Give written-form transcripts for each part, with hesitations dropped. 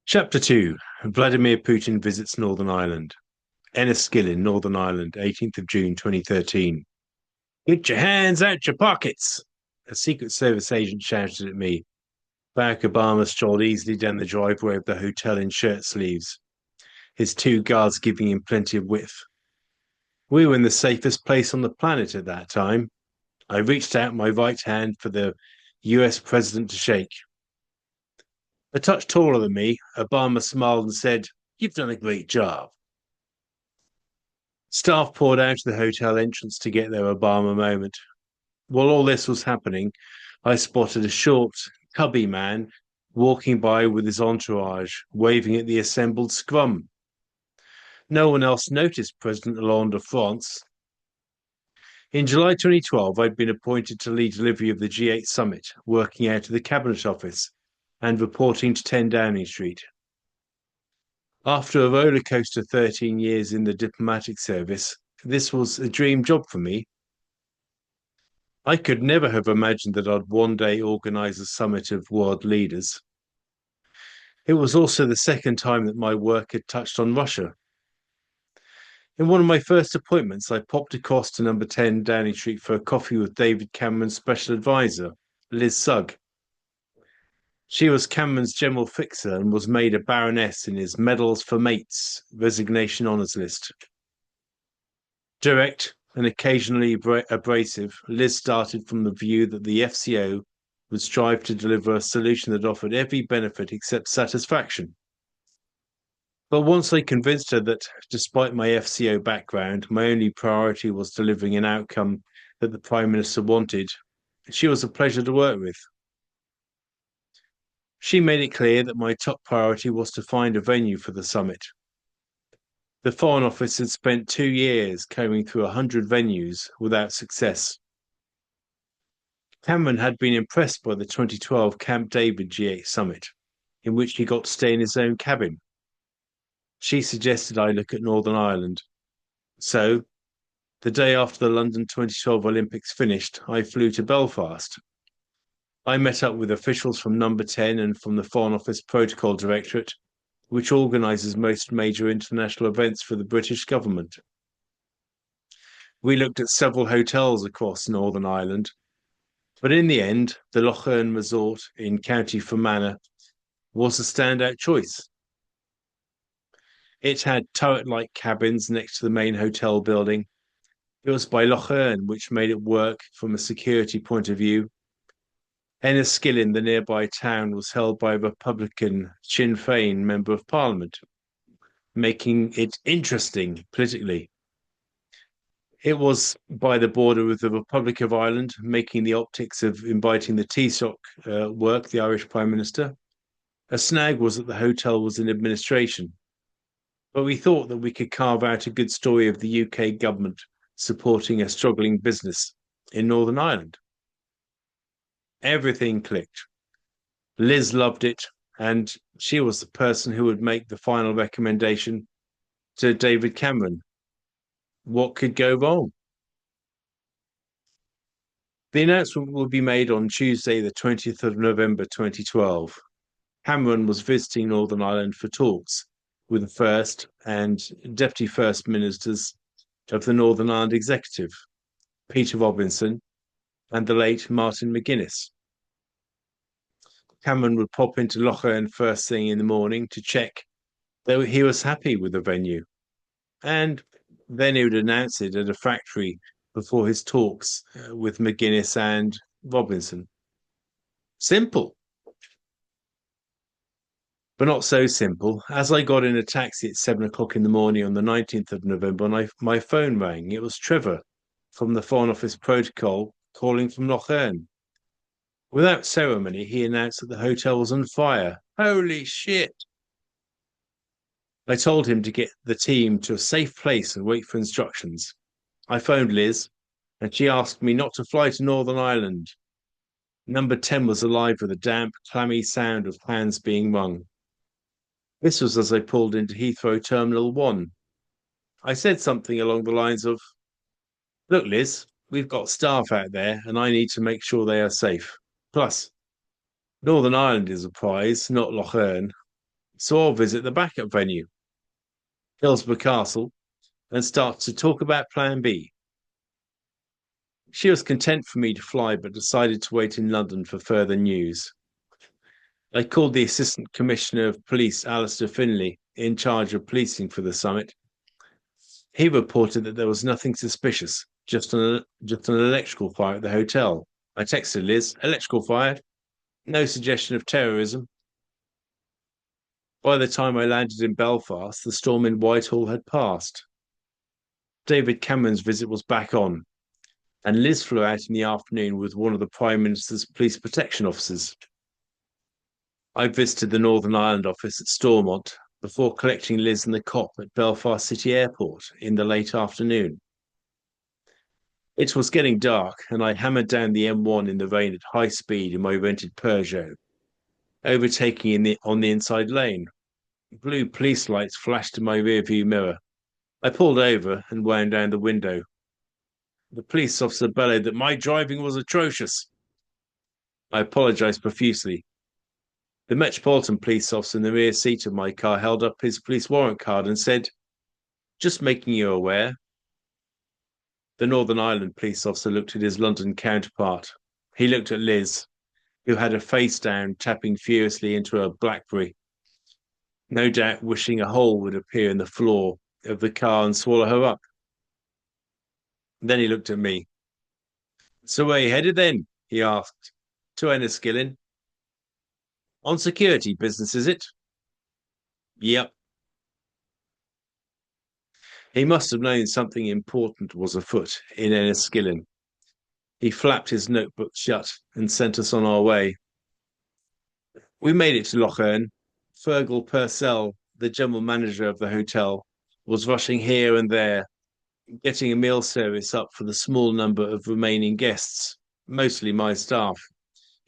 Chapter 2. Vladimir Putin visits Northern Ireland. Enniskillen, Northern Ireland, 18th of June 2013. Get your hands out your pockets! A Secret Service agent shouted at me. Barack Obama strolled easily down the driveway of the hotel in shirt sleeves, his two guards giving him plenty of width. We were in the safest place on the planet at that time. I reached out my right hand for the US president to shake. A touch taller than me, Obama smiled and said, "You've done a great job." Staff poured out of the hotel entrance to get their Obama moment. While all this was happening, I spotted a short, cubby man walking by with his entourage, waving at the assembled scrum. No one else noticed President Hollande of France. In July 2012, I'd been appointed to lead delivery of the G8 summit, working out of the Cabinet Office and reporting to 10 Downing Street. After a rollercoaster 13 years in the diplomatic service, this was a dream job for me. I could never have imagined that I'd one day organize a summit of world leaders. It was also the second time that my work had touched on Russia. In one of my first appointments, I popped across to number 10 Downing Street for a coffee with David Cameron's special advisor, Liz Sugg. She was Cameron's general fixer and was made a baroness in his Medals for Mates resignation honours list. Direct and occasionally abrasive, Liz started from the view that the FCO would strive to deliver a solution that offered every benefit except satisfaction. But once I convinced her that, despite my FCO background, my only priority was delivering an outcome that the Prime Minister wanted, she was a pleasure to work with. She made it clear that my top priority was to find a venue for the summit. The Foreign Office had spent 2 years combing through 100 venues without success. Cameron had been impressed by the 2012 Camp David G8 summit, in which he got to stay in his own cabin. She suggested I look at Northern Ireland. So, the day after the London 2012 Olympics finished, I flew to Belfast. I met up with officials from Number 10 and from the Foreign Office Protocol Directorate, which organises most major international events for the British government. We looked at several hotels across Northern Ireland, but in the end, the Lough Erne Resort in County Fermanagh was a standout choice. It had turret-like cabins next to the main hotel building. It was by Lough Erne, which made it work from a security point of view. Enniskillen, the nearby town, was held by a Republican Sinn Féin member of Parliament, making it interesting politically. It was by the border with the Republic of Ireland, making the optics of inviting the Taoiseach work, the Irish Prime Minister. A snag was that the hotel was in administration, but we thought that we could carve out a good story of the UK government supporting a struggling business in Northern Ireland. Everything clicked. Liz loved it, and she was the person who would make the final recommendation to David Cameron. What could go wrong? The announcement will be made on Tuesday, the 20th of November 2012. Cameron was visiting Northern Ireland for talks with the First and Deputy First Ministers of the Northern Ireland Executive, Peter Robinson, and the late Martin McGuinness. Cameron would pop into Lough Erne first thing in the morning to check that he was happy with the venue, and then he would announce it at a factory before his talks with McGuinness and Robinson. Simple. But not so simple. As I got in a taxi at 7 o'clock in the morning on the 19th of November, my phone rang. It was Trevor from the Foreign Office Protocol calling from Lough Erne. Without ceremony, he announced that the hotel was on fire. Holy shit! I told him to get the team to a safe place and wait for instructions. I phoned Liz, and she asked me not to fly to Northern Ireland. Number 10 was alive with the damp, clammy sound of hands being wrung. This was as I pulled into Heathrow Terminal 1. I said something along the lines of, "Look, Liz, we've got staff out there, and I need to make sure they are safe. Plus, Northern Ireland is a prize, not Lough Erne." So I'll visit the backup venue, Hillsborough Castle, and start to talk about Plan B. She was content for me to fly, but decided to wait in London for further news. I called the Assistant Commissioner of Police, Alistair Finlay, in charge of policing for the summit. He reported that there was nothing suspicious, just an electrical fire at the hotel. I texted Liz, electrical fire, no suggestion of terrorism. By the time I landed in Belfast, the storm in Whitehall had passed. David Cameron's visit was back on, and Liz flew out in the afternoon with one of the Prime Minister's police protection officers. I visited the Northern Ireland office at Stormont before collecting Liz and the cop at Belfast City Airport in the late afternoon. It was getting dark, and I hammered down the M1 in the rain at high speed in my rented Peugeot, overtaking on the inside lane. Blue police lights flashed in my rearview mirror. I pulled over and wound down the window. The police officer bellowed that my driving was atrocious. I apologized profusely. The Metropolitan Police officer in the rear seat of my car held up his police warrant card and said, "Just making you aware." The Northern Ireland police officer looked at his London counterpart. He looked at Liz, who had her face down, tapping furiously into her BlackBerry, no doubt wishing a hole would appear in the floor of the car and swallow her up. Then he looked at me. "So where you headed then?" he asked. "To Enniskillen." "On security business, is it?" "Yep." He must have known something important was afoot in Enniskillen. He flapped his notebook shut and sent us on our way. We made it to Loch Earn. Fergal Purcell, the general manager of the hotel, was rushing here and there, getting a meal service up for the small number of remaining guests, mostly my staff,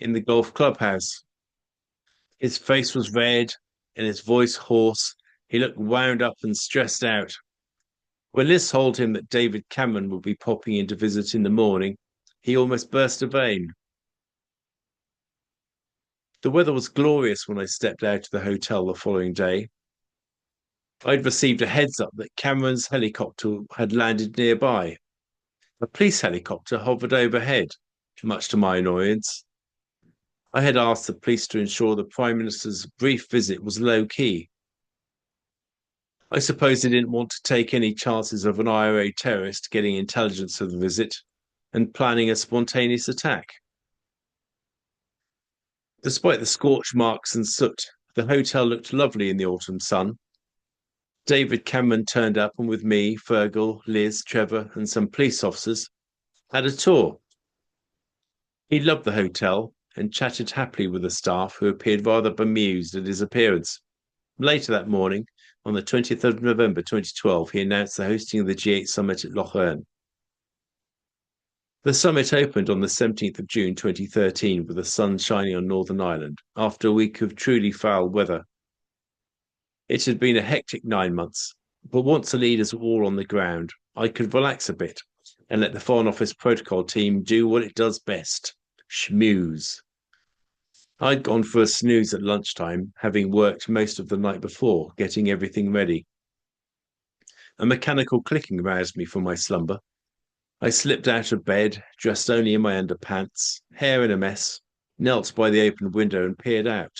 in the golf clubhouse. His face was red and his voice hoarse. He looked wound up and stressed out. When Liz told him that David Cameron would be popping in to visit in the morning, he almost burst a vein. The weather was glorious when I stepped out of the hotel the following day. I'd received a heads up that Cameron's helicopter had landed nearby. A police helicopter hovered overhead, much to my annoyance. I had asked the police to ensure the Prime Minister's brief visit was low key. I suppose they didn't want to take any chances of an IRA terrorist getting intelligence of the visit and planning a spontaneous attack. Despite the scorch marks and soot, the hotel looked lovely in the autumn sun. David Cameron turned up, and with me, Fergal, Liz, Trevor, and some police officers, had a tour. He loved the hotel and chatted happily with the staff, who appeared rather bemused at his appearance. Later that morning, on the 20th of November 2012, he announced the hosting of the G8 summit at Loch Earn. The summit opened on the 17th of June 2013 with the sun shining on Northern Ireland after a week of truly foul weather. It had been a hectic 9 months, but once the leaders were all on the ground, I could relax a bit and let the Foreign Office protocol team do what it does best, schmooze. I'd gone for a snooze at lunchtime, having worked most of the night before, getting everything ready. A mechanical clicking roused me from my slumber. I slipped out of bed, dressed only in my underpants, hair in a mess, knelt by the open window and peered out.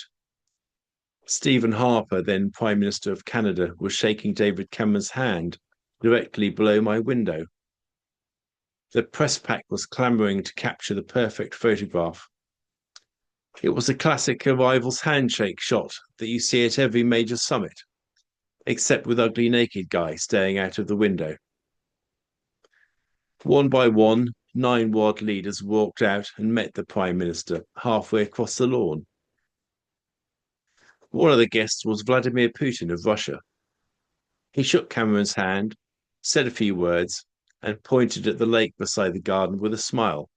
Stephen Harper, then Prime Minister of Canada, was shaking David Cameron's hand directly below my window. The press pack was clamouring to capture the perfect photograph. It was a classic arrival's handshake shot that you see at every major summit, except with ugly naked guy staring out of the window. One by one, 9 world leaders walked out and met the Prime Minister halfway across the lawn. One of the guests was Vladimir Putin of Russia. He shook Cameron's hand, said a few words, and pointed at the lake beside the garden with a smile.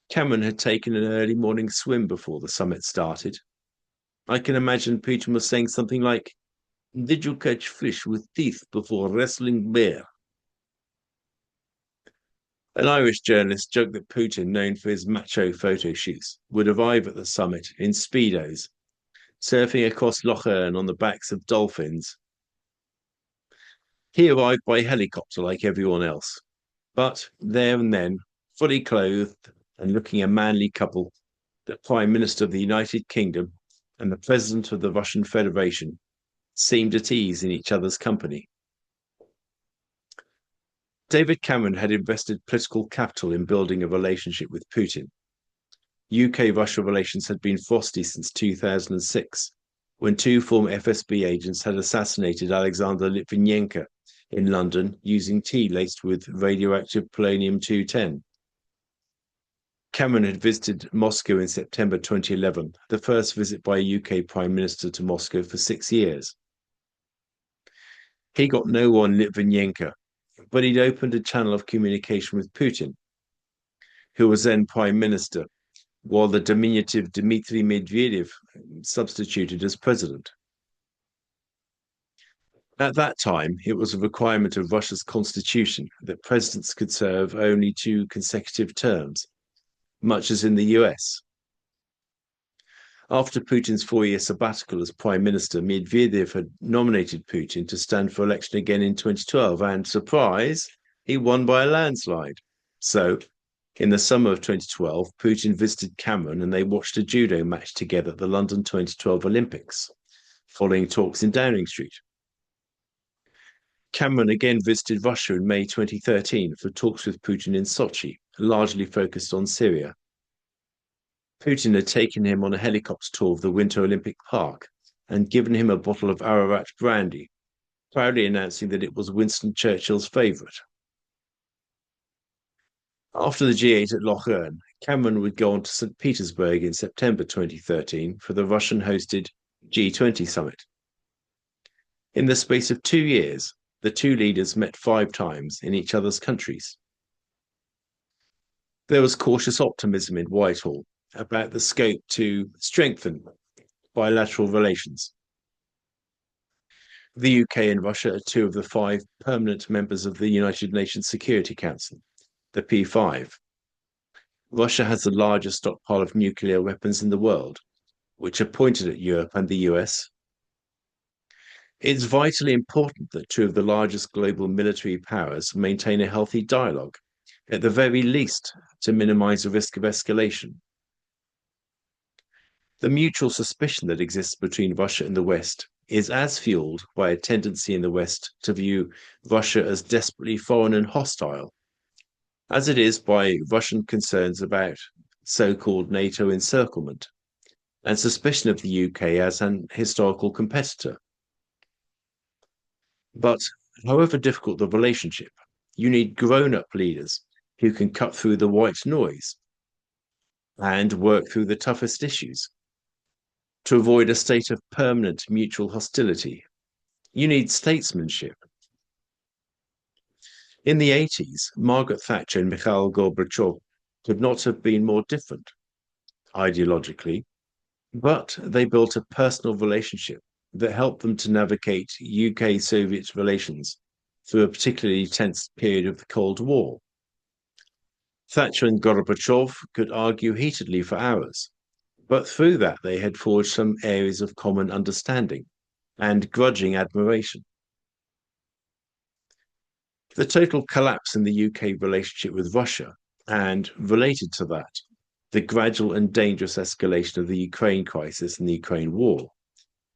Cameron had taken an early morning swim before the summit started. I can imagine Putin was saying something like, "Did you catch fish with teeth before wrestling bear?" An Irish journalist joked that Putin, known for his macho photo shoots, would arrive at the summit in Speedos, surfing across Loch Earn on the backs of dolphins. He arrived by helicopter like everyone else, but there and then, fully clothed and looking a manly couple, the Prime Minister of the United Kingdom and the President of the Russian Federation seemed at ease in each other's company. David Cameron had invested political capital in building a relationship with Putin. UK-Russia relations had been frosty since 2006, when two former FSB agents had assassinated Alexander Litvinenko in London using tea laced with radioactive polonium-210. Cameron had visited Moscow in September 2011, the first visit by a UK Prime Minister to Moscow for 6 years. He got no on Litvinenko, but he'd opened a channel of communication with Putin, who was then Prime Minister, while the diminutive Dmitry Medvedev substituted as president. At that time, it was a requirement of Russia's constitution that presidents could serve only 2 consecutive terms, much as in the US. After Putin's 4-year sabbatical as prime minister, Medvedev had nominated Putin to stand for election again in 2012, and surprise, he won by a landslide. So, in the summer of 2012, Putin visited Cameron and they watched a judo match together at the London 2012 Olympics, following talks in Downing Street. Cameron again visited Russia in May 2013 for talks with Putin in Sochi, largely focused on Syria. Putin had taken him on a helicopter tour of the Winter Olympic Park and given him a bottle of Ararat brandy, proudly announcing that it was Winston Churchill's favourite. After the G8 at Loch Earn, Cameron would go on to St. Petersburg in September 2013 for the Russian-hosted G20 summit. In the space of 2 years, the two leaders met 5 times in each other's countries. There was cautious optimism in Whitehall about the scope to strengthen bilateral relations. The UK and Russia are 2 of the 5 permanent members of the United Nations Security Council, the P5. Russia has the largest stockpile of nuclear weapons in the world, which are pointed at Europe and the US. It's vitally important that 2 of the largest global military powers maintain a healthy dialogue, at the very least to minimize the risk of escalation. The mutual suspicion that exists between Russia and the West is as fueled by a tendency in the West to view Russia as desperately foreign and hostile, as it is by Russian concerns about so-called NATO encirclement and suspicion of the UK as an historical competitor. But however difficult the relationship, you need grown-up leaders who can cut through the white noise and work through the toughest issues to avoid a state of permanent mutual hostility. You need statesmanship. In the 80s, Margaret Thatcher and Mikhail Gorbachev could not have been more different ideologically, but they built a personal relationship that helped them to navigate UK-Soviet relations through a particularly tense period of the Cold War. Thatcher and Gorbachev could argue heatedly for hours, but through that they had forged some areas of common understanding and grudging admiration. The total collapse in the UK relationship with Russia, and related to that, the gradual and dangerous escalation of the Ukraine crisis and the Ukraine war,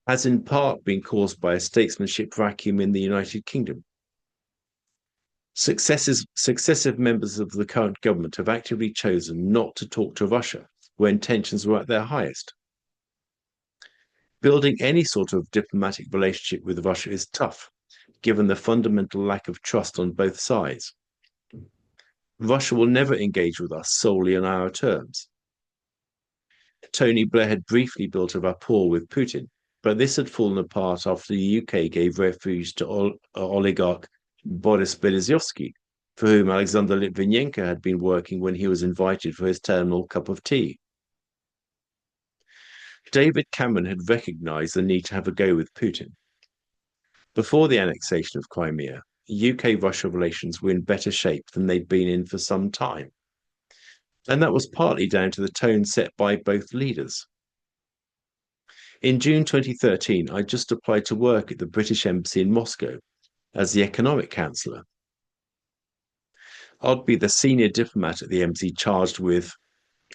has in part been caused by a statesmanship vacuum in the United Kingdom. Successive members of the current government have actively chosen not to talk to Russia when tensions were at their highest. Building any sort of diplomatic relationship with Russia is tough, given the fundamental lack of trust on both sides. Russia will never engage with us solely on our terms. Tony Blair had briefly built a rapport with Putin, but this had fallen apart after the UK gave refuge to oligarch Boris Berezovsky, for whom Alexander Litvinenko had been working when he was invited for his terminal cup of tea. David Cameron had recognised the need to have a go with Putin. Before the annexation of Crimea, UK-Russia relations were in better shape than they'd been in for some time. And that was partly down to the tone set by both leaders. In June 2013, I just applied to work at the British Embassy in Moscow as the economic counselor. I'd be the senior diplomat at the embassy charged with,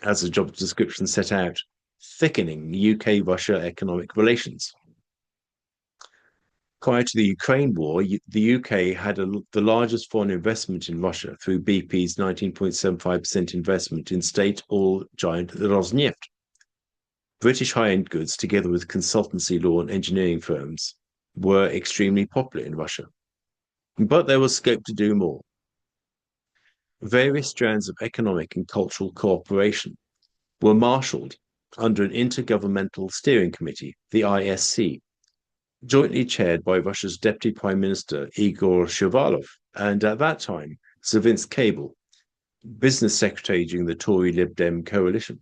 as the job description set out, thickening UK-Russia economic relations. Prior to the Ukraine war, the UK had the largest foreign investment in Russia through BP's 19.75% investment in state oil giant Rosneft. British high-end goods, together with consultancy law and engineering firms, were extremely popular in Russia. But there was scope to do more. Various strands of economic and cultural cooperation were marshalled under an intergovernmental steering committee, the ISC, jointly chaired by Russia's Deputy Prime Minister Igor Shuvalov and, at that time, Savinsk Cable, business secretary during the Tory Lib Dem coalition.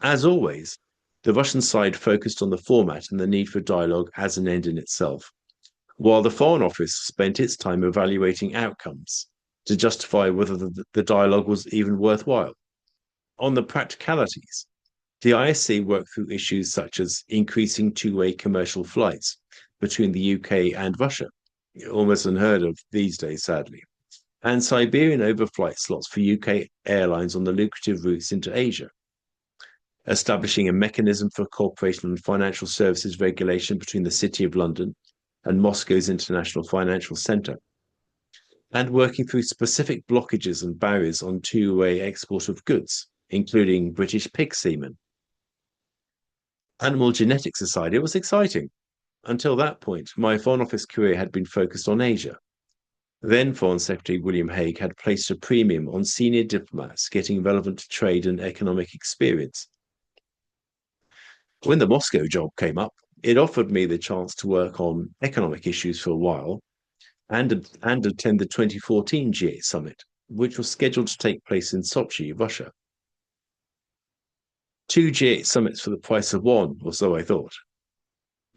As always, the Russian side focused on the format and the need for dialogue as an end in itself, while the Foreign Office spent its time evaluating outcomes to justify whether the dialogue was even worthwhile. On the practicalities, the ISC worked through issues such as increasing two-way commercial flights between the UK and Russia, almost unheard of these days, sadly, and Siberian overflight slots for UK airlines on the lucrative routes into Asia, establishing a mechanism for cooperation on financial services regulation between the City of London and Moscow's International Financial Centre, and working through specific blockages and barriers on two-way export of goods, including British pig semen. Animal genetics aside, it was exciting. Until that point, my Foreign Office career had been focused on Asia. Then Foreign Secretary William Hague had placed a premium on senior diplomats getting relevant trade and economic experience. When the Moscow job came up, it offered me the chance to work on economic issues for a while and attend the 2014 G8 summit, which was scheduled to take place in Sochi, Russia. 2 G8 summits for the price of one, or so I thought.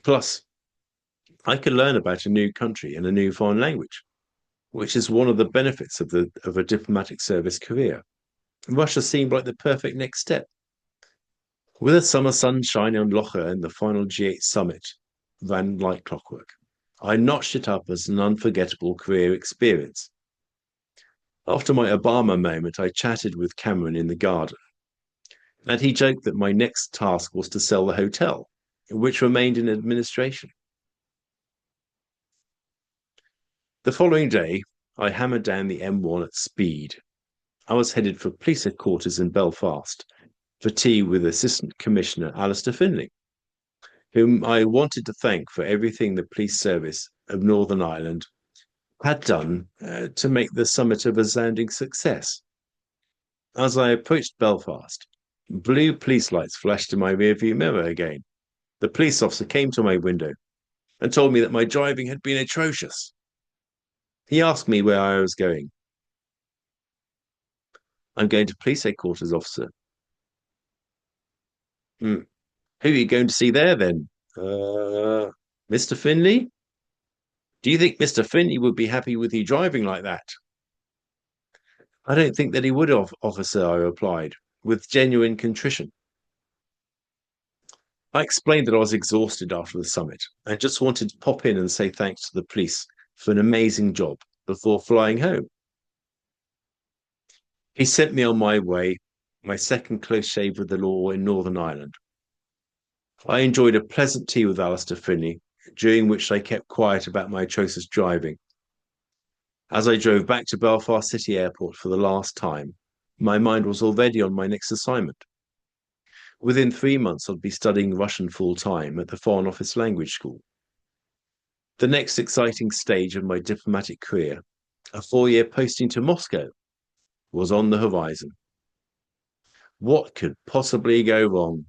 Plus, I could learn about a new country and a new foreign language, which is one of the benefits of a diplomatic service career. Russia seemed like the perfect next step. With the summer sunshine on Locha and the final G8 summit ran like clockwork, I notched it up as an unforgettable career experience. After my Obama moment, I chatted with Cameron in the garden, and he joked that my next task was to sell the hotel, which remained in administration. The following day, I hammered down the M1 at speed. I was headed for police headquarters in Belfast for tea with Assistant Commissioner Alistair Finlay, whom I wanted to thank for everything the police service of Northern Ireland had done to make the summit a resounding success. As I approached Belfast, blue police lights flashed in my rearview mirror again. The police officer came to my window and told me that my driving had been atrocious. He asked me where I was going. I'm going to police headquarters, officer. Who are you going to see there then? Mr. Finlay? Do you think Mr. Finlay would be happy with you driving like that? I don't think that he would, officer, I replied, with genuine contrition. I explained that I was exhausted after the summit and just wanted to pop in and say thanks to the police for an amazing job before flying home. He sent me on my way, my second close shave with the law in Northern Ireland. I enjoyed a pleasant tea with Alistair Finlay, during which I kept quiet about my atrocious driving. As I drove back to Belfast City Airport for the last time, my mind was already on my next assignment. Within 3 months, I'd be studying Russian full-time at the Foreign Office Language School. The next exciting stage of my diplomatic career, a 4-year posting to Moscow, was on the horizon. What could possibly go wrong?